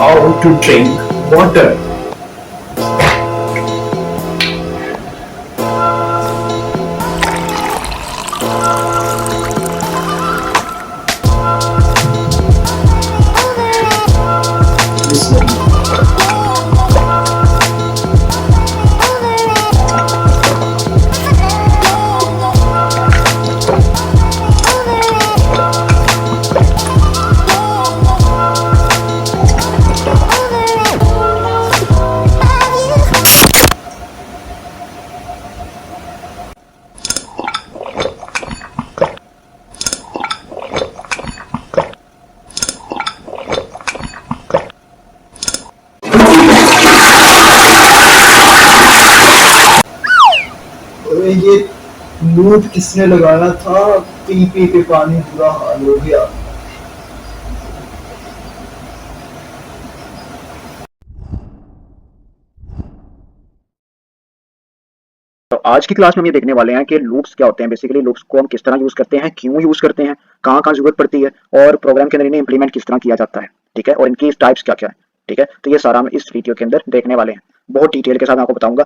how to drink water. अरे ये लूट किसने लगाया था? पी पी के पानी बुरा हाल हो गया। तो आज की क्लास में हम ये देखने वाले हैं कि लूप्स क्या होते हैं। बेसिकली लूप्स को हम किस तरह यूज करते हैं, क्यों यूज करते हैं, कहाँ कहाँ जरूरत पड़ती है और प्रोग्राम के अंदर इन्हें इंप्लीमेंट किस तरह किया जाता है। ठीक है, और इनकी टाइप्स क्या क्या है। ठीक है, तो ये सारा हम इस वीडियो के अंदर देखने वाले हैं। बहुत डिटेल के साथ मैं आपको बताऊंगा।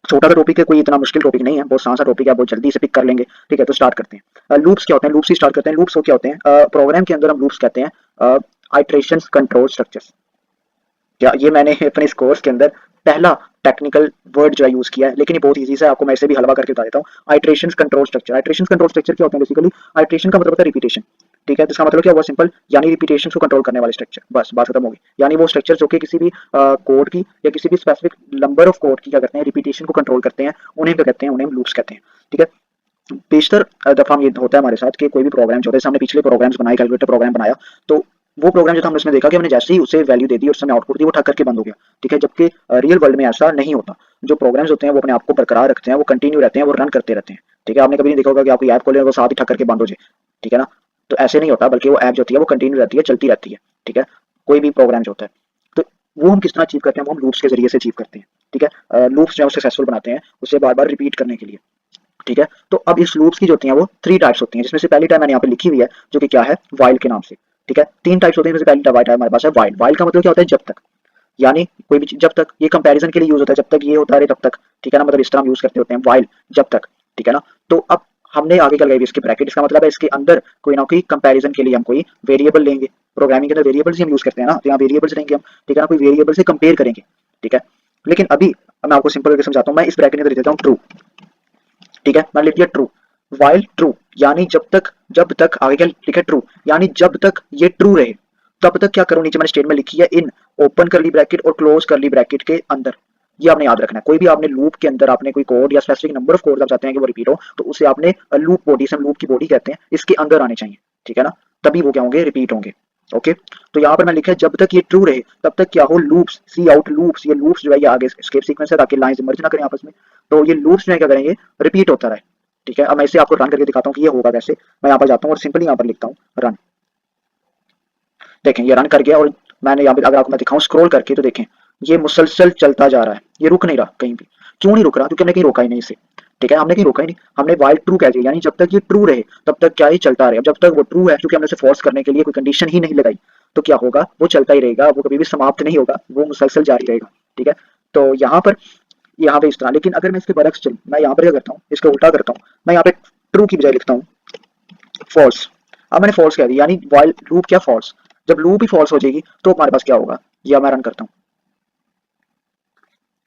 छोटा सा टॉपिक है, कोई इतना मुश्किल टॉपिक नहीं है, बहुत आसान सा टॉपिक है, बहुत जल्दी से पिक कर लेंगे। ठीक है, तो स्टार्ट करते हैं। लूप्स क्या होते हैं, लूप्स ही स्टार्ट करते हैं। लूप्स क्या होते हैं? प्रोग्राम के अंदर हम लूप्स कहते हैं आइट्रेशंस कंट्रोल स्ट्रक्चर्स। या ये मैंने अपने इस कोर्स के अंदर पहला टेक्निकल वर्ड जो है यूज किया है, लेकिन ये बहुत इजी सा है, आपको मैं इसे भी हलवा करके बता देता हूँ। Iterations control structure. Iterations control structure क्या होते हैं? बेसिकली आइट्रेशन का मतलब होता है रिपीटेशन। ठीक है, तो इसका मतलब क्या हुआ? सिंपल, यानी रिपीटेशन को कंट्रोल करने वाले स्ट्रक्चर। बस बात खत्म होगी। यानी वो स्ट्रक्चर जो कि किसी भी कोड की या किसी भी स्पेसिफिक नंबर ऑफ कोड की क्या करते हैं, रिपीटेशन को कंट्रोल करते हैं, उन्हें क्या कहते हैं? उन्हें लूप्स कहते हैं। ठीक है, बेशतर दफा ये होता है हमारे साथ कि कोई भी प्रोग्राम जो होता है, हमने पिछले प्रोग्राम्स बनाए, कैलकुलेटर प्रोग्राम बनाया, तो वो प्रोग्राम जो था हमने उसमें देखा कि हमने जैसे ही उसे वैल्यू दे दी और उसमें आउटपुट दी, वो ठक करके बंद हो गया। ठीक है, जबकि रियल वर्ल्ड में ऐसा नहीं होता। जो प्रोग्राम्स होते हैं वो अपने आप को बरकरार रखते हैं, वो कंटिन्यू रहते हैं, वो रन करते रहते हैं। ठीक है, आपने कभी नहीं देखा होगा कि आपकी ऐप खोले और वो साथ ही ठक करके बंद हो जाए। ठीक है ना, तो ऐसे नहीं होता, बल्कि वो ऐप जो होती है वो कंटिन्यू रहती है, चलती रहती है। ठीक है, कोई भी प्रोग्राम जो होता है, तो वो हम किस तरह अचीव करते हैं? वो हम लूप्स के जरिए से अचीव करते हैं। ठीक है, लूप्स जो है सक्सेसफुल बनाते हैं उसे बार बार रिपीट करने के लिए। ठीक है, तो अब इस लूप्स की जो होती हैं वो 3 टाइप्स होती हैं, जिसमें से पहली टाइप मैंने यहाँ पे लिखी हुई है, जो कि क्या है? व्हाइल के नाम से। ठीक है, 3 टाइप्स होती हैं, जिसमें से पहली टाइप हमारे पास है व्हाइल। व्हाइल का मतलब क्या होता है? जब तक। यानी कोई भी जब तक, ये कंपैरिजन के लिए यूज होता है, जब तक ये होता है तब तक। ठीक है ना, मतलब इस तरह हम यूज करते होते हैं व्हाइल, जब तक। ठीक है ना, तो अब हमने आगे क्या लगाई इसके ब्रैकेट, इसका मतलब है इसके अंदर कोई ना कोई कंपैरिजन के लिए हम कोई वेरिएबल लेंगे। प्रोग्रामिंग के अंदर वेरिएबल्स ही हम यूज करते हैं ना, तो यहाँ वेरिएबल्स लेंगे हम। ठीक है ना, कोई वेरिएबल से कंपेयर करेंगे। ठीक है, लेकिन अभी मैं आपको सिंपल करके समझाता हूँ। मैं इस ब्रैकेट के अंदर लिख देता हूँ ट्रू। ठीक है, मैंने लिख दिया ट्रू। वाइल ट्रू, यानी जब तक आगे क्या लिखा? ट्रू, यानी जब तक ये ट्रू रहे तब तक क्या करूं? नीचे मैंने स्टेटमेंट लिखी है, इन ओपन करली ब्रैकेट और क्लोज करली ब्रैकेट के अंदर। ये आपने याद रखना है। कोई भी आपने लूप के अंदर आपने कोई कोड या स्पेसिफिक नंबर ऑफ कोड आप चाहते हैं कि वो रिपीट हो, तो उसे आपने लूप बॉडी से, हम लूप की बॉडी कहते हैं, इसके अंदर आने चाहिए। ठीक है ना, तभी वो क्या होंगे? रिपीट होंगे। ओके, तो यहाँ पर मैं लिखा है जब तक ये ट्रू रहे तब तक क्या हो? लूप्स, सी आउट लूप्स। ये लूप्स जो है ये आगे स्केप सीक्वेंस है, ताकि लाइंस मर्ज ना करें आपस में। तो ये लूप्स जो है क्या करेंगे? रिपीट होता रहे। ठीक है, अब मैं इसे आपको रन करके दिखाता हूँ कि ये होगा कैसे। मैं यहाँ पर जाता हूँ और सिंपली यहाँ पर लिखता हूँ रन। देखें, ये रन कर गया, और मैंने यहाँ पे अगर आपको मैं दिखाऊं स्क्रॉल करके, तो देखें ये मुसलसल चलता जा रहा है, ये रुक नहीं रहा कहीं भी। क्यों नहीं रुक रहा? क्योंकि हमने कहीं रोका ही नहीं इसे। ठीक है, हमने कहीं रोका ही नहीं, हमने वाइल ट्रू कह दिया, यानी जब तक ये ट्रू रहे तब तक क्या ही चलता रहे। अब जब तक वो ट्रू है, क्योंकि हमने उसे फोर्स करने के लिए कोई कंडीशन ही नहीं लगाई, तो क्या होगा? वो चलता ही रहेगा, वो कभी भी समाप्त नहीं होगा, वो मुसलसल जारी रहेगा। ठीक है, तो यहाँ पे इस तरह। लेकिन अगर मैं इसके बरक्स चलूं, मैं यहाँ पर क्या करता हूँ? इसका उल्टा करता हूँ। मैं यहाँ पे ट्रू की बजाय लिखता हूँ फॉल्स। अब मैंने फॉल्स कह दिया, यानी वाइल लूप क्या? फॉल्स। जब लूप ही फॉल्स हो जाएगी तो हमारे पास क्या होगा? या मैं रन करता हूँ,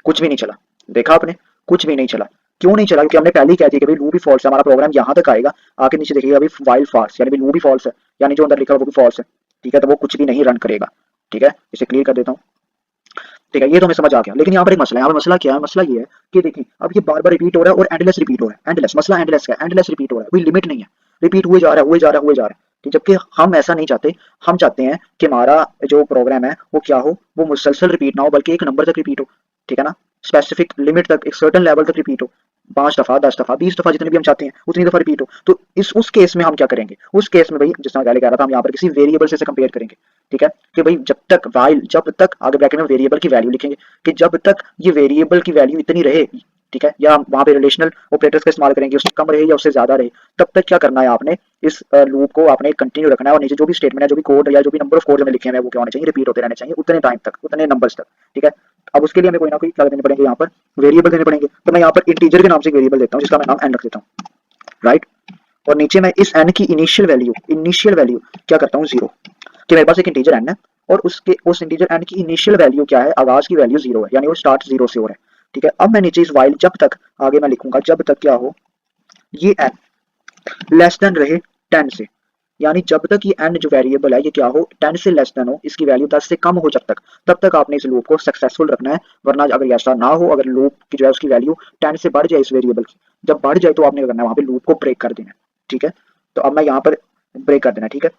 कुछ भी नहीं चला। देखा आपने, कुछ भी नहीं चला। क्यों नहीं चला? क्योंकि हमने पहले ही कह दिया कि भाई लूप ही फॉल्स है, हमारा प्रोग्राम यहाँ तक आएगा, आके नीचे देखिएगा अभी वाइल फॉल्स, यानी लूप ही फॉल्स है, यानी जो अंदर लिखा है वो भी फॉल्स है। ठीक है, तो वो कुछ भी नहीं रन करेगा। ठीक है, इसे क्लियर कर देता हूँ। ठीक है, ये तो हमें समझ आ गया। लेकिन यहाँ पर एक मसला है। यहाँ पर मसला क्या है? मसला ये है कि देखिए अब ये बार बार रिपीट हो रहा है और एंडलेस रिपीट हो रहा है। एंडलेस मसला, एंडलेस का एंडलेस रिपीट हो रहा है, कोई लिमिट नहीं है। रिपीट हुए जा रहा है, हुए जा रहा है, हुए जा रहा है। ठीक, जबकि हम ऐसा नहीं चाहते। हम चाहते हैं कि हमारा जो प्रोग्राम है वो क्या हो? वो मुसलसल रिपीट ना हो, बल्कि एक नंबर तक रिपीट हो। ठीक है ना, स्पेसिफिक लिमिट तक, एक सर्टन लेवल तक रिपीट हो। 5 दफा, 10 दफा, 20 दफा, जितने भी हम चाहते हैं उतनी दफा रिपीट हो। तो इस उस केस में हम क्या करेंगे? उस केस में भाई, जिस तरह पहले कह रहा था, हम यहाँ पर किसी वेरिएबल से कंपेयर करेंगे। ठीक है, कि भाई जब तक वाइल, जब तक आगे ब्रैकेट में वेरिएबल की वैल्यू लिखेंगे कि जब तक ये वेरिएबल की वैल्यू इतनी रहे, ठीक है, या वहाँ पे रिलेशनल ऑपरेटर्स का इस्तेमाल करेंगे, उससे कम रहे या उससे ज्यादा रहे, तब तक क्या करना है आपने, इस लूप को आपने कंटिन्यू रखना है और नीचे जो भी स्टेटमेंट है, जो भी कोड या जो भी नंबर ऑफ कोड हमें लिखे हैं वो क्या होने चाहिए, रिपीट होते रहने चाहिए उतने टाइम तक, उतने नंबर्स तक। ठीक है, अब उसके लिए हमें कोई ना कोई क्या देने पड़ेंगे, यहाँ पर वेरिएबल देने पड़ेंगे। तो मैं यहाँ पर इंटीजर के नाम से वेरिएबल देता हूँ जिसका मैं नाम एन रख देता हूँ, राइट। और नीचे मैं इस एन की इनिशियल वैल्यू क्या करता हूँ, जीरो, कि मेरे पास एक इंटीजर एन है और उसके उस इंटीजर एन की इनिशियल वैल्यू क्या है, आगाज की वैल्यू जीरो है, यानी वो स्टार्ट जीरो से हो रहा है। ठीक है, अब मैं नीचे इस वाइल जब तक आगे मैं लिखूंगा जब तक क्या हो, ये एन लेस देन रहे 10 से, यानी जब तक ये एन जो वेरिएबल है ये क्या हो, 10 से लेस देन हो, इसकी वैल्यू 10 से कम हो जब तब तक आपने इस लूप को सक्सेसफुल रखना है। वरना अगर ऐसा ना हो, अगर लूप की जो है उसकी वैल्यू 10 से बढ़ जाए इस वेरिएबल की, जब बढ़ जाए तो आपने करना है वहां पे लूप को ब्रेक कर देना है। ठीक है, तो अब मैं यहाँ पर ब्रेक कर देना, ठीक है,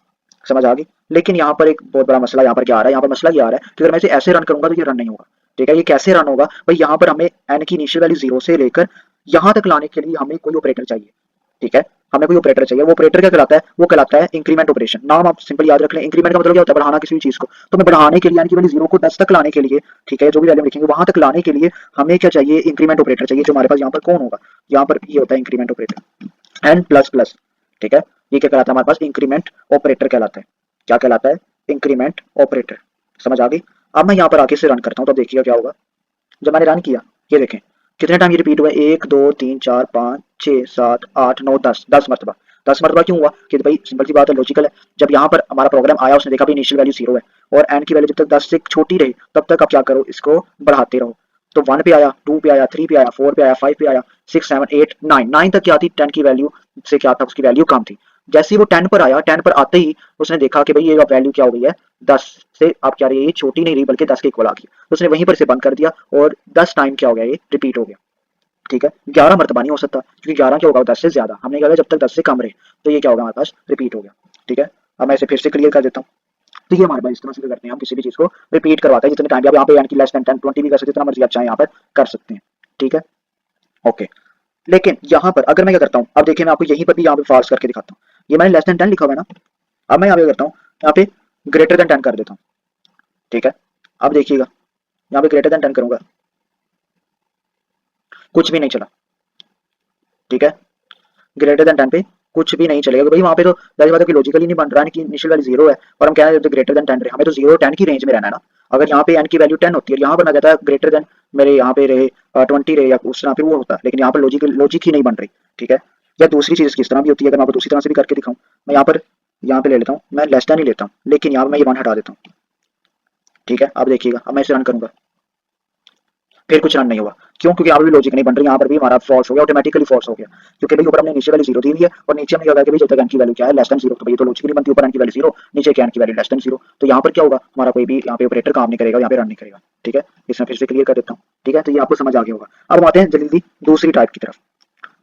समझ आ गई। लेकिन यहाँ पर एक बहुत बड़ा मसला यहाँ पर क्या आ रहा है, यहाँ पर मसला ये आ रहा है कि अगर मैं इसे ऐसे रन करूंगा तो ये रन नहीं होगा। ठीक है, ये कैसे रन होगा भाई, यहाँ पर हमें एन की इनिशियल वैल्यू जीरो से लेकर यहाँ तक लाने के लिए हमें कोई ऑपरेटर चाहिए। ठीक है, हमें कोई ऑपरेटर चाहिए, वो ऑपरेटर क्या कहलाता है, वो कहलाता है इंक्रीमेंट ऑपरेशन। नाम आप सिंपल याद रख लें, इंक्रीमेंट का मतलब क्या होता है, बढ़ाना किसी भी चीज को। तो मैं बढ़ाने के लिए यानी कि वैल्यू जीरो को 10 तक लाने के लिए, ठीक है, जो भी वैल्यू लिखेंगे वहां तक लाने के लिए हमें क्या चाहिए, इंक्रीमेंट ऑपरेटर चाहिए, जो हमारे पास यहाँ पर कौन होगा, यहाँ पर ये होता है increment operator N plus plus. ठीक है, ये क्या कहलाता है हमारे पास, इंक्रीमेंट ऑपरेटर कहलाता है। क्या कहलाता है, इंक्रीमेंट ऑपरेटर। समझ आ गई। अब मैं यहाँ पर आके से रन करता हूँ तो देखिएगा क्या होगा। जब मैंने रन किया, ये देखें कितने टाइम ये रिपीट हुआ है, 1 2 3 4 5 6 7 8 9 10, 10 मरतबा। 10 मरतबा क्यों हुआ कि भाई सिंपल सी बात है, लॉजिकल है। जब यहाँ पर हमारा प्रोग्राम आया, उसने देखा भाई इनिशियल वैल्यू जीरो है और एन की वैल्यू जब तक 10 से छोटी रही तब तक आप क्या करो, इसको बढ़ाते रहो। तो 1 पे आया, 2 पे आया, 3 पे आया, 4 पे आया, 5 पे आया, 6 7 8 9, 9 तक क्या थी, 10 की वैल्यू से क्या था, उसकी वैल्यू कम थी। जैसे ही वो 10 पर आया, 10 पर आते ही उसने देखा कि भाई ये वैल्यू क्या हो गई है, 10 से आप क्या रही है, ये छोटी नहीं रही बल्कि 10 के इक्वल आ गई। तो उसने वहीं पर से बंद कर दिया और 10 टाइम क्या हो गया, ये रिपीट हो गया। ठीक है, 11 मरतबा नहीं हो सकता क्योंकि 11 क्या होगा, 10 से ज्यादा। हमने कहा जब तक 10 से कम रहे, तो ये क्या होगा हमारे पास, रिपीट हो गया। ठीक है, अब मैं इसे फिर से क्लियर कर देता हूँ। तो ये हमारे पास इस तरह से करते हैं, हम किसी भी चीज को रिपीट करवाते हैं जितने टाइम। आप यहाँ पे यानी कि लेस देन 10 20 भी कर सकते हैं, जितना मर्जी आप चाहें यहाँ पर कर सकते हैं। ठीक है, ओके। लेकिन यहाँ पर अगर मैं क्या करता हूँ, अब देखिए मैं आपको यहीं पर भी यहाँ पे फॉल्स करके दिखाता हूँ। ये मैंने लेस देन 10 लिखा हुआ है ना, अब मैं यहाँ पे करता हूँ, यहाँ पे ग्रेटर देन 10 कर देता हूँ। ठीक है, अब देखिएगा यहाँ पे ग्रेटर देन 10 करूंगा, कुछ भी नहीं चला। ठीक है, ग्रेटर देन 10 पे कुछ भी नहीं चलेगा भाई, वहां पे तो जाहिर बात है कि लॉजिकली नहीं बन रहा है कि इनिशियल वैल्यू जीरो है और हम कह रहे हैं ग्रेटर देन 10 रहे, हमें तो 0 10 की रेंज में रहना है ना। अगर यहाँ पे एन की वैल्यू 10 होती है, यहाँ पर ना कहता है ग्रेटर देन मेरे यहाँ पे रहे 20 रहे या उस तरह पे वो होता है, लेकिन यहाँ पर लॉजिक ही नहीं बन रही। ठीक है, या दूसरी चीज किस तरह भी होती है, अगर मैं आपको दूसरी तरह से भी करके दिखाऊं, मैं यहाँ पे ले लेता हूँ, मैं लेस देन ही लेता हूँ, लेकिन यहाँ पर मैं ये 1 हटा देता हूँ। ठीक है, अब देखिएगा, अब मैं इसे रन करूंगा, फिर कुछ रन नहीं हुआ। क्यों, क्योंकि यहाँ पर भी लॉजिक नहीं बन रही, यहाँ पर भी हमारा फॉल्स हो गया, ऑटोमेटिकली फॉल्स हो गया। क्योंकि भाई ऊपर हमने इनिशियल वैल्यू जीरो दी हुई है और नीचे हमने कहा कि भाई जब तक एन की वैल्यू क्या है, लेस देन जीरो, तो भाई तो लॉजिकली बनती है ऊपर एन की वैल्यू जीरो, नीचे के एन की वैल्यू लेस देन जीरो। तो यहाँ पर क्या होगा, हमारा कोई भी यहाँ पे ऑपरेटर काम नहीं करेगा, यहाँ पे रन नहीं करेगा। ठीक है, इसमें फिर से क्लियर कर देता हूँ। ठीक है, तो ये आपको समझ आ गया होगा। अब हम आते हैं जल्दी दूसरी टाइप की तरफ,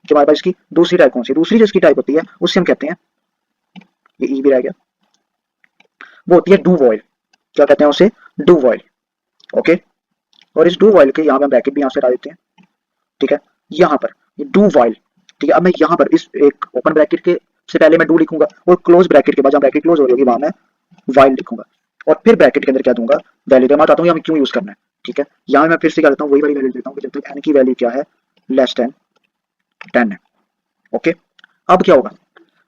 कि हमारे पास इसकी दूसरी टाइप कौन सी, दूसरी जिसकी टाइप होती है उससे हम कहते हैं, ये ई भी रह गया, वो होती है डू वॉइल। क्या कहते हैं उसे, डू वॉइल। ओके, और इस डू वॉइल के यहाँ पे हम ब्रैकेट भी यहाँ से हटा देते हैं। ठीक है, यहाँ पर डू वाइल। ठीक है, अब मैं यहाँ पर इस एक ओपन ब्रैकेट के से पहले मैं डू लिखूंगा और क्लोज ब्रैकेट के बाद जब ब्रैकेट क्लोज हो जाएगी वहां मैं वाइल लिखूंगा और फिर ब्रैकेट के अंदर क्या दूंगा, वैल्यू। मैं बताता हूँ यहाँ क्यों यूज करना है। ठीक है, यहाँ मैं फिर से क्या देता हूँ, वही वाली वैल्यू देता हूँ कि जब तक एन की वैल्यू क्या है, लेस देन 10 है। ओके, अब क्या होगा,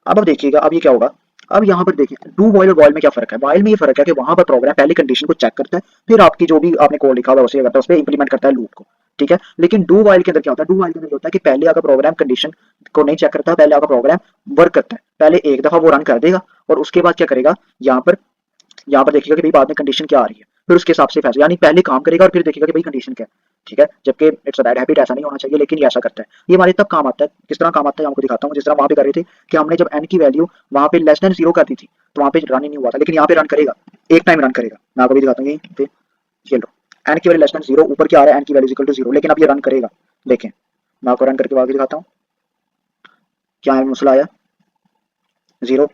अब देखिएगा, अब ये क्या होगा, अब यहाँ पर देखिए डू वाइल और वाइल में क्या फर्क है। वाइल में ये फर्क है कि वहां पर प्रोग्राम पहले कंडीशन को चेक करता है, फिर आपकी जो भी आपने कोड लिखा हुआ है उसे करता है, उस पर इंप्लीमेंट करता है लूप को। ठीक है, लेकिन डू वाइल के अंदर क्या होता है, डू वाइल के अंदर होता है कि पहले आपका प्रोग्राम कंडीशन को नहीं चेक करता, पहले आपका प्रोग्राम वर्क करता है, पहले एक दफा वो रन कर देगा और उसके बाद क्या करेगा, यहाँ पर देखिएगा कि भाई बाद में कंडीशन क्या आ रही है, फिर उसके हिसाब से फैसला, यानी पहले काम करेगा और फिर देखेगा कि भाई कंडीशन क्या है। ठीक है, जबकि इट्स अ बैड हैबिट, ऐसा नहीं होना चाहिए, लेकिन ये ऐसा करता है। ये हमारे तब काम आता है, किस तरह काम आता है आपको दिखाता हूँ। जिस तरह वहां पे कर रहे थे कि हमने जब एन की वैल्यू वहां पे लेस देन 0 कर दी थी तो वहां पे रन ही नहीं हुआ था, लेकिन यहाँ पे रन करेगा, एक टाइम रन करेगा। मैं आपको भी दिखाता हूँ, यहीं पे ये लो, एन की वैल्यू लेस देन 0 ऊपर क्या आ रहा है, एन की वैल्यू इक्वल टू 0, लेकिन अब ये रन करेगा। देखें, मैं आपको रन करके आगे दिखाता हूँ क्या है मसला आया, 0,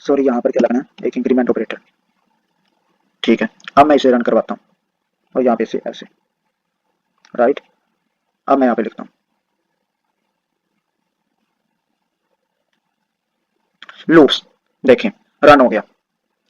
सॉरी यहाँ पर क्या लगना है, एक इंक्रीमेंट ऑपरेटर। ठीक है, अब मैं इसे रन करवाता हूँ और यहाँ पे से ऐसे, राइट। अब मैं यहाँ पे लिखता हूँ लूप्स, देखें रन हो गया,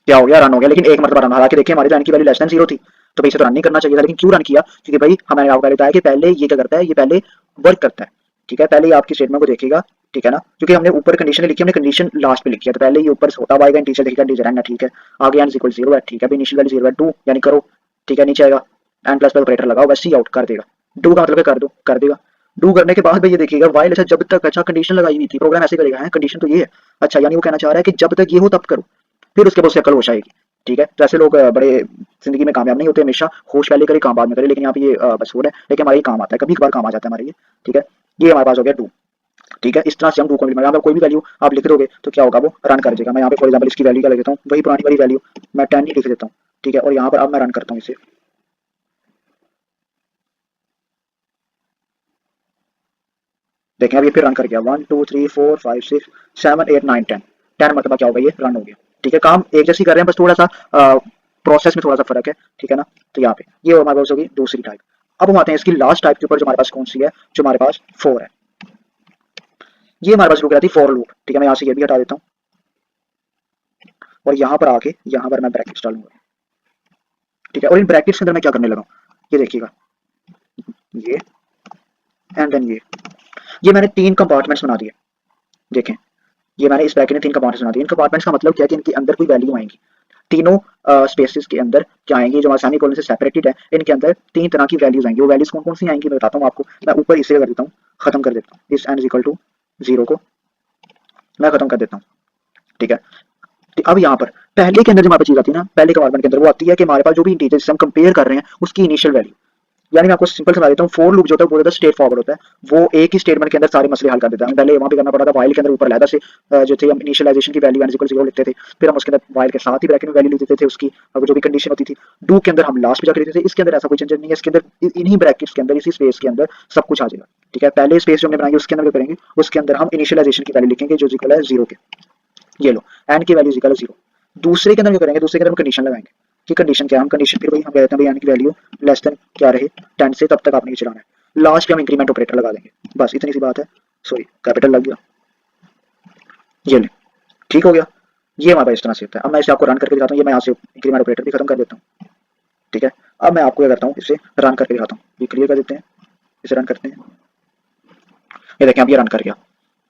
क्या हो गया, रन हो गया, लेकिन एक मरतबा रन। हालांकि देखिए हमारी तो एन की वैल्यू लेस देन 0 थी, तो भाई इसे तो रन नहीं करना चाहिए था, लेकिन क्यों रन किया, क्योंकि भाई हमारे आपको बताया कि पहले ये क्या करता है, ये पहले वर्क करता है। ठीक है, पहले ये आपकी स्टेटमेंट को देखेगा, ठीक है ना, क्योंकि हमने ऊपर कंडीशन लिखी, हमने कंडीशन लास्ट पे लिखी है, तो पहले ये ऊपर होता आएगा इंटीजर देखेगा, इंटीजर एन है, ठीक है, आगे एन इक्वल 0 है, ठीक है, इनिशियल वैल्यू 0 है, डू यानी करो, ठीक है, नीचे आएगा एन प्लस ऑपरेटर लगाओ, बस सी आउट कर देगा, डू का मतलब है कर दो, कर देगा। डू करने के बाद भाई ये देखिएगा वाइल, अच्छा जब तक, अच्छा कंडीशन लगाई हुई थी, प्रोग्राम ऐसे करेगा है, कंडीशन तो ये है, अच्छा यानी वो कहना चाह रहा है कि जब तक ये हो तब करो, फिर उसके बाद उससे अकल होश आएगी। ठीक है, तो ऐसे लोग बड़े जिंदगी में कामयाब नहीं होते, हमेशा होश पहले करे काम बाद में करे, लेकिन यहाँ पे ये बस हो रहा है, लेकिन हमारे ये काम आता है, कभी कभार काम आ जाता है हमारे ये। ठीक है, ये हमारे पास हो गया डू। ठीक है, इस तरह से हम डू को यहाँ पे कोई भी वैल्यू आप लिख दोगे तो क्या होगा, वो रन कर देगा। मैं यहाँ पे फॉर एग्जाम्पल इसकी वैल्यू क्या लिख देता हूँ, वही पुरानी वाली वैल्यू मैं 10 ही लिख देता हूँ। ठीक है, और यहाँ पर अब मैं रन करता हूँ इसे, देखें अब ये फिर रन कर गया, 1 2 3 4 5 6 7 8 9 10, 10 मतलब क्या होगा, ये रन हो गया। ठीक है, काम एक जैसी कर रहे हैं, बस थोड़ा सा प्रोसेस में थोड़ा सा फर्क है। ठीक है ना, तो यहाँ पे ये हमारे पास होगी दूसरी टाइप। अब हम आते हैं इसकी लास्ट टाइप के ऊपर, जो हमारे पास कौन सी है, जो हमारे पास 4 है। ये हमारे पास लूप रहती है फॉर लूप। ठीक है, मैं यहाँ से ये भी हटा देता हूँ और यहाँ पर आके यहाँ पर मैं ब्रैकेट्स डालूंगा। ठीक है, और इन ब्रैकेट्स के अंदर मैं क्या करने लगा, ये देखिएगा, ये एंड देन ये मैंने 3 कंपार्टमेंट्स बना दिए। देखें, ये मैंने इस ब्रैकेट में 3 कंपार्टमेंट्स बना दिए। इन कंपार्टमेंट्स का मतलब क्या है कि इनके अंदर कोई वैल्यू आएंगी, तीनों स्पेसेस के अंदर क्या आएंगी, जो सेमी कोलन से सेपरेटेड है, इनके अंदर 3 तरह की वैल्यूज आएंगी। वो वैल्यूज कौन कौन सी आएंगी मैं बताता हूँ आपको। मैं ऊपर इसे कर देता हूँ, खत्म कर देता हूँ, इस n इक्वल टू 0 को मैं खत्म कर देता हूँ। ठीक है, तो अब यहाँ पर पहले के अंदर जो हमारे पास चीज आती है ना, पहले कंपार्टमेंट के अंदर वो आती है कि हमारे पास जो भी इंटीजर जिसे हम कंपेयर कर रहे हैं उसकी इनिशियल वैल्यू। यानी मैं आपको सिंपल समझा देता हूँ, फॉर लूप जो होता है बहुत ज्यादा स्ट्रेट फॉरवर्ड होता है, वो एक ही स्टेटमेंट के अंदर सारे मसले हल कर देता है। पहले वहां पे करना पड़ा था वाइल के अंदर ऊपर लैदा से जो थे हम इनिशियलाइजेशन की वैल्यू n इक्वल 0 लिखते थे, फिर हम उसके अंदर वाइल के साथ ही ब्रैकेट में वैल्यू लिख देते थे उसकी, जो भी कंडीशन होती थी। डू के अंदर हम लास्ट में जाकर लिखते थे। इसके अंदर ऐसा कोई झंझट नहीं है, इसके अंदर इन्हीं ब्रैकेट्स के अंदर, इसी स्पेस के अंदर सब कुछ आ जाएगा। ठीक है, पहले स्पेस जो हमने बनाएंगे उसके अंदर करेंगे, उसके अंदर हम इनिशियलाइजेशन की वैल्यू लिखेंगे जो इक्वल है 0 के, ये लो n की वैल्यू इक्वल है 0। दूसरे के अंदर क्या करेंगे, दूसरे के अंदर हम कंडीशन लगाएंगे कि कंडीशन क्या है, हम कंडीशन फिर वही हम कहते हैं भाई n की वैल्यू लेस देन क्या रहे 10 से, तब तक आपने ये चलाना है। लास्ट पे हम इंक्रीमेंट ऑपरेटर लगा देंगे, बस इतनी सी बात है। सॉरी कैपिटल लग गया, ये ले, ठीक हो गया। ये हमारे पास इस तरह से होता है। अब मैं इसे आपको रन करके दिखाता हूँ, ये मैं यहाँ से इंक्रीमेंट ऑपरेटर भी खत्म कर देता हूँ। ठीक है, अब मैं आपको क्या करता हूँ, इसे रन करके दिखाता हूँ, ये क्लियर कर देते हैं, इसे रन करते हैं, ये देखें अब ये रन कर गया।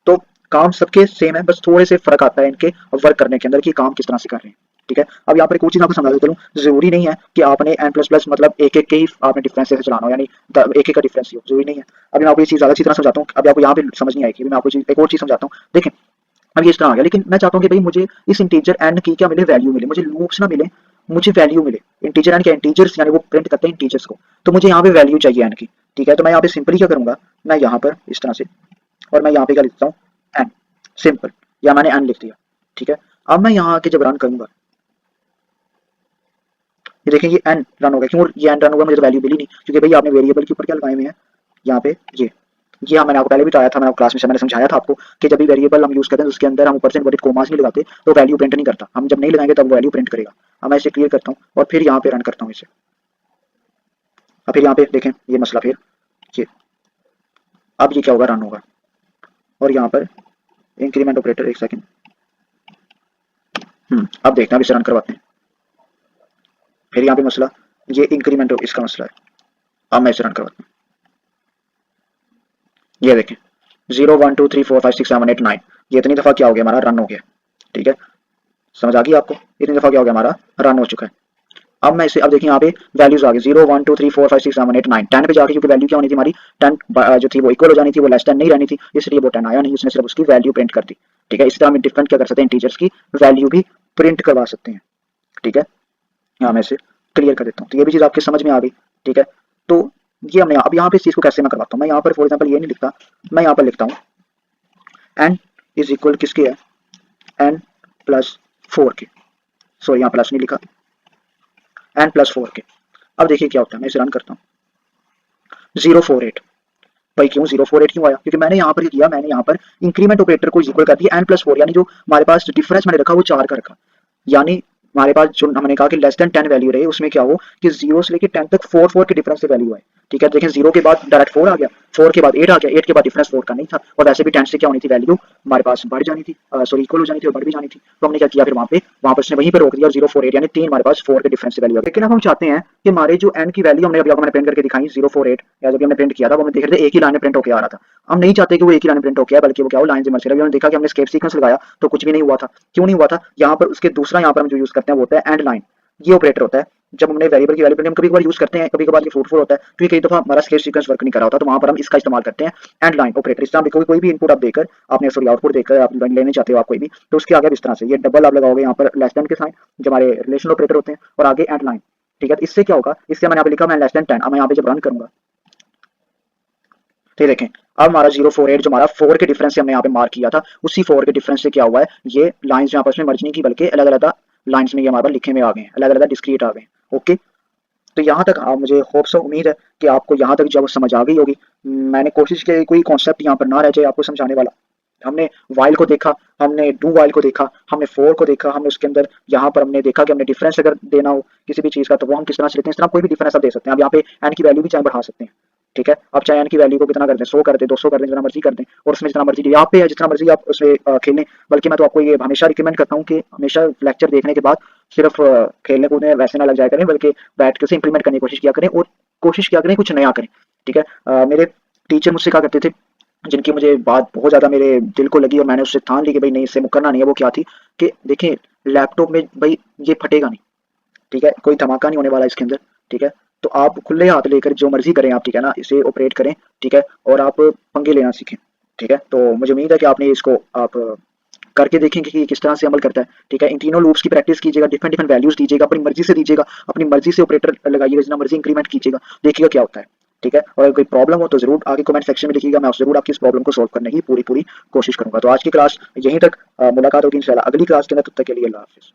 तो काम सबके सेम है, बस थोड़े से फर्क आता है इनके वर्क करने के अंदर कि काम किस तरह से कर रहे हैं। ठीक है, अब यहाँ पर एक और चीज आपको समझा देता हूँ, जरूरी नहीं है कि आपने n प्लस प्लस मतलब एक एक के ही आपने डिफरेंस से चलाना हो, यानी एक एक का डिफरेंस ही हो, जरूरी नहीं है। अभी मैं आपको ये चीज ज्यादा अच्छी तरह समझाता हूँ, अभी आपको यहाँ पे समझ नहीं आएगी, मैं आपको एक और चीज समझाता हूँ। देखें अब ये इस तरह आ गया, लेकिन मैं चाहता हूँ कि भाई मुझे इस इंटीजर n की क्या मिले, वैल्यू मिले, मुझे लूप्स ना मिले, मुझे वैल्यू मिले। इंटीजर n के इंटीजर्स यानी वो प्रिंट करते हैं इंटीजर्स को, तो मुझे यहाँ पे वैल्यू चाहिए n की। ठीक है, तो मैं यहाँ पे सिंपली क्या करूंगा, मैं यहाँ पर इस तरह से, और मैं यहाँ पे क्या लिखता हूँ n, सिंपल, या मैंने n लिख दिया। ठीक है, अब मैं यहाँ आके जब रन करूंगा, ये देखें ये n रन होगा। क्यों ये n रन होगा, मुझे तो वैल्यू मिली नहीं, क्योंकि भाई आपने वेरिएबल के ऊपर क्या लगाए हुए हैं, यहाँ पे ये मैंने आपको पहले भी बताया था, मैंने क्लास में से मैंने समझाया था आपको कि जब भी वेरिएबल हम यूज करते हैं तो उसके अंदर हम ऊपर से इनवर्टेड कोमास नहीं लगाते तो वैल्यू प्रिंट नहीं करता, हम जब नहीं लगाएंगे तब वैल्यू प्रिंट करेगा। अब मैं इसे क्लियर करता हूँ और फिर यहाँ पे रन करता हूँ इसे, अब फिर यहाँ पे देखें ये मसला, फिर ये अब ये क्या होगा, रन होगा, और यहाँ पर इंक्रीमेंट ऑपरेटर, एक सेकेंड, अब देखते हैं, अब इसे रन करवाते हैं, फिर यहाँ पे मसला, ये इंक्रीमेंट इसका मसला है। अब मैं इसे रन करवाता हूँ, ये देखें 0 1 2 3 4 5 6 7 8 9, ये इतनी दफा क्या हो गया, हमारा रन हो गया। ठीक है, समझ आ गई आपको, इतनी दफा क्या हो गया, हमारा रन हो चुका है। अब मैं इसे, अब देखिए यहाँ पे वैल्यूज आ गई 0 1 2 3 4 5 6 7 8 9, 10 पे जाके क्योंकि वैल्यू क्या होनी थी हमारी 10 जो थी वो इक्वल हो जानी थी, वो लेस देन नहीं रहनी थी, इसलिए वो 10 आया नहीं, उसने सिर्फ उसकी वैल्यू प्रिंट कर दी। ठीक है, इस तरह हम डिफरेंट क्या कर सकते हैं, इंटीजर्स की वैल्यू भी प्रिंट करवा सकते हैं। ठीक है, यहाँ मैं इसे क्लियर कर देता हूँ, तो ये भी चीज़ आपके समझ में आ गई। ठीक है, तो ये हमने अब यहाँ पे इस चीज़ को कैसे मैं करवाता हूँ, मैं यहाँ पर फॉर एग्जाम्पल ये नहीं लिखता, मैं यहाँ पर लिखता हूँ n इज इक्वल किसके है, n प्लस 4 के, सॉरी यहाँ प्लस नहीं लिखा, n प्लस 4 के। अब देखिए क्या होता है, मैं इसे रन करता हूँ 048, भाई क्यों 048 क्यों आया, क्योंकि मैंने यहाँ पर किया, मैंने यहाँ पर इंक्रीमेंट ऑपरेटर को इक्वल कर दिया n प्लस 4, यानी जो हमारे पास डिफरेंस मैंने रखा वो 4 का रखा, यानी हमारे पास जो हमने कहा कि लेस देन 10 वैल्यू रहे, उसमें क्या हो कि 0 से लेकर 10 तक 4 4 के डिफरेंस से वैल्यू आए। ठीक है, देखें 0 के बाद डायरेक्ट 4 आ गया, 4 के बाद 8 आ गया, 8 के बाद डिफरेंस 4 का नहीं था, और वैसे भी 10 से क्या होनी थी वैल्यू हमारे पास बढ़ जानी थी, सॉरी इक्वल हो जानी थी और बढ़ भी जानी थी। तो हमने क्या किया फिर वहाँ पे उसने वहीं पे रोक दिया और 048 यानी 3 हमारे पास 4 के डिफरेंस से वैल्यू आ गई। लेकिन अब हम चाहते हैं कि हमारे जो n की वैल्यू हमने अभी आपको मैंने प्रिंट करके दिखाई 048 या जब हमने प्रिंट किया था वो हमने देख रहे थे एक ही लाइन में प्रिंट होकर आ रहा था। हम नहीं चाहते कि वो एक ही लाइन में प्रिंट होकर आए बल्कि वो क्या हो लाइन से मर्ज। अभी हमने देखा कि हमने स्केप सीक्वेंस लगाया तो कुछ भी नहीं हुआ था। क्यों नहीं हुआ था? यहाँ पर उसके दूसरा यहाँ पर हम जो यूज करते हैं वो होता है एंड लाइन। ये ऑपरेटर होता है जब हमने वेरिएबल की वैल्यू हम कभी कभार यूज करते हैं, कभी कभार ये फ्रूटफुल होता है क्योंकि कई दफा हमारा स्केप सीक्वेंस वर्क नहीं कर रहा होता, तो वहां पर हम इसका इस्तेमाल करते हैं एंड लाइन ऑपरेटर। इस तरह कोई भी इनपुट आप देकर आपने सॉरी आउटपुट देकर आप लेने चाहते हो आप कोई भी, तो उसके आगे इस तरह से ये डबल आप लगाओगे यहाँ पर लेस देन के साइन जो हमारे रिलेशनल ऑपरेटर होते हैं और आगे एंड लाइन। ठीक है, इससे क्या होगा, इससे मैंने यहाँ पे लिखा मैं लेस देन 10। अब मैं यहाँ पे जब रन करूंगा तो ये देखें अब हमारा 048 जो हमारा 4 के डिफरेंस से हमने यहाँ पे मार्क किया था उसी 4 के डिफरेंस से क्या हुआ है, ये लाइंस जो आपस में मर्ज नहीं की बल्कि अलग अलग लाइंस में ये हमारे पास लिखे में आ गए हैं, अलग अलग डिस्क्रीट आ गए हैं। ओके, तो यहाँ तक मुझे होप सो उम्मीद है कि आपको यहाँ तक जब समझ आ गई होगी। मैंने कोशिश की कोई कॉन्सेप्ट यहाँ पर ना रह जाए आपको समझाने वाला। हमने वाइल को देखा, हमने डू वाइल को देखा, हमने फोर को देखा, हमने उसके अंदर यहाँ पर हमने देखा कि हमने डिफरेंस अगर देना हो किसी भी चीज़ का तो वो हम किस तरह से लेते हैं। इस तरह कोई भी डिफरेंस आप दे सकते हैं। अब यहाँ पे एन की वैल्यू भी चाहे बढ़ा सकते हैं। ठीक है, अब चाहे एन की वैल्यू को कितना कर दें, 100 कर दें, 200 कर दें, जितना मर्जी कर दें और उसमें जितना मर्जी यहाँ पे है जितना मर्जी आप उसमें खेलें। बल्कि मैं तो आपको ये हमेशा रिकमेंड करता हूँ कि हमेशा लेक्चर देखने के बाद सिर्फ खेलने कूदने वैसे ना लग जाया करें बल्कि बैठ के उसे इंप्लीमेंट करने की कोशिश किया करें और कोशिश किया करें कुछ नया करें। ठीक है, मेरे टीचर मुझसे कहा करते थे जिनकी मुझे बात बहुत ज़्यादा मेरे दिल को लगी और मैंने उससे ठान ली कि भाई नहीं इससे मुकरना नहीं है, वो क्या थी कि देखें लैपटॉप में भाई ये फटेगा नहीं। ठीक है, कोई धमाका नहीं होने वाला इसके अंदर। ठीक है, तो आप खुले हाथ लेकर जो मर्जी करें आप, ठीक है ना, इसे ऑपरेट करें। ठीक है, और आप पंगे लेना सीखें। ठीक है, तो मुझे उम्मीद है कि आपने इसको आप करके देखेंगे कि किस तरह से अमल करता है। ठीक है, इन तीनों लूप्स की प्रैक्टिस कीजिएगा, डिफरेंट डिफरेंट वैल्यूज दीजिएगा, अपनी मर्जी से दीजिएगा, अपनी मर्जी से ऑपरेटर लगाइएगा, जितना मर्जी इंक्रीमेंट कीजिएगा, देखिएगा क्या होता है। ठीक है, और अगर कोई प्रॉब्लम हो तो जरूर आगे कमेंट सेक्शन में लिखिएगा, मैं जरूर आपकी इस प्रॉब्लम को सॉल्व करने की पूरी पूरी कोशिश करूंगा। तो आज की क्लास यहीं तक, मुलाकात होगी इंशाल्लाह अगली क्लास के अंदर, तब तक के लिए अल्लाह हाफिज।